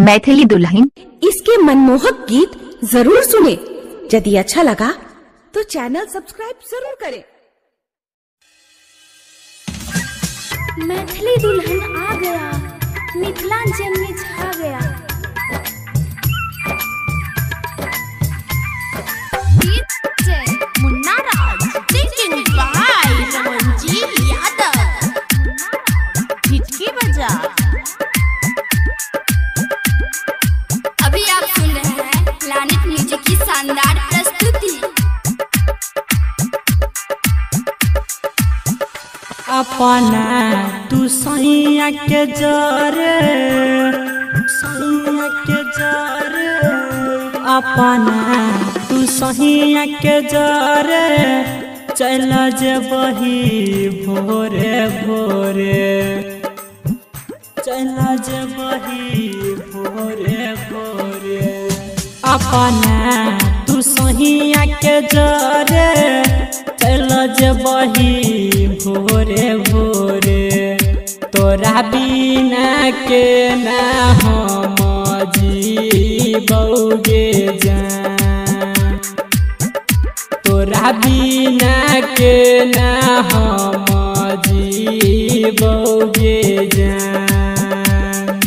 मैथिली दुल्हन। इसके मनमोहक गीत जरूर सुने। यदि अच्छा लगा तो चैनल सब्सक्राइब जरूर करें। मैथिली दुल्हन आ गया, मिथिलांचल में छा गया। मुन्ना राज रमनजीत यादव हिचकी बजा। अभी आप सुन रहे हैं प्लैनेट म्यूजिक की शानदार प्रस्तुति। अपना तू सैया के जरे, सैया के जरे, अपना तू सैया के जरे चल जेबही भोरे भोरे, चल जेबही भोरे भोरे। अपना तू सैया के जरे चल जेबही भोरे भोरे। तोरा बिना के ना हम जीबौगे जान, तोरा बिना के ना हम जीबौगे जान।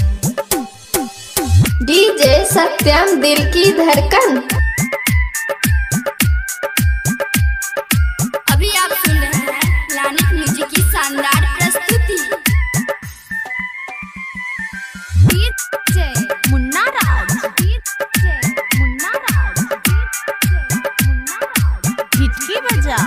डीजे सत्यम दिल की धड़कन। अभी आप सुन रहे हैं प्लैनेट म्यूजिक की शानदार प्रस्तुति। मुन्ना राज, मुन्ना राज, मुन्ना राज हिचकी बजा।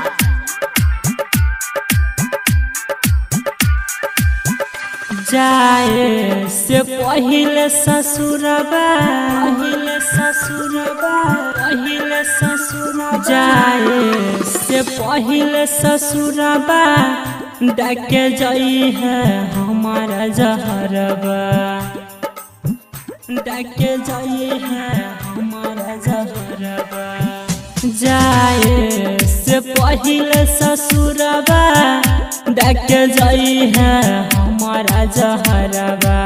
जाए से पहिले ससुरबा, पहिले ससुरबा, पहिले ससुरबा, जाए से पहिले ससुरबा डाके जाई है हमारा जहरबा, डाके जाई है हमारा जहरबा। जाए से पहिले ससुरबा डाके जाई है हमारा जहरबा।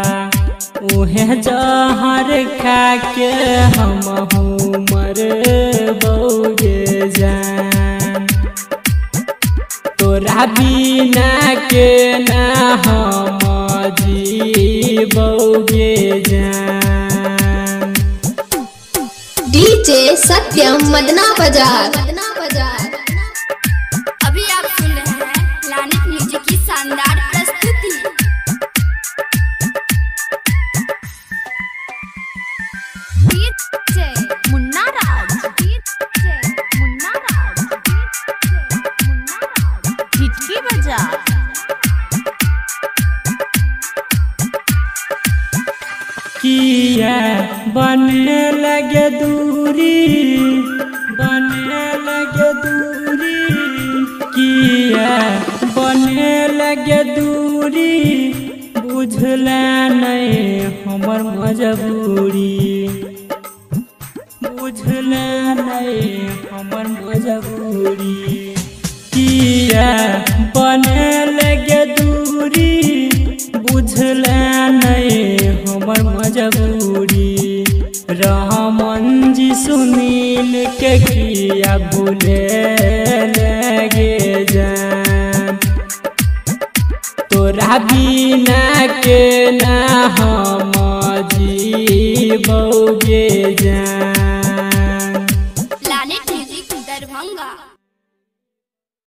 उहे जहर खा के हम मर बौगे जान, तोरा बिना के ना हम जीबौगे जान। डीजे सत्यम मदना बाजार, मदना बाजार। अभी आप सुन रहे हैं प्लैनेट म्यूजिक की शानदार प्रस्तुति। मुन्ना राज, मुन्ना राज, मुन्ना राज हिचकी बजा। किया बने लगे दूरी, बने लगे दूरी, किया बने लगे दूरी। बुझला नहीं हमर मजबूरी, बुझला नहीं हमर मजबूरी। किया बने लगे दूरी, बुझला नहीं हमर मजबूरी। रहमन जी सुनील के किया भूले लगे जान, तोरा बिना के ना हम जीबौगे जान। Planet music Darbhanga.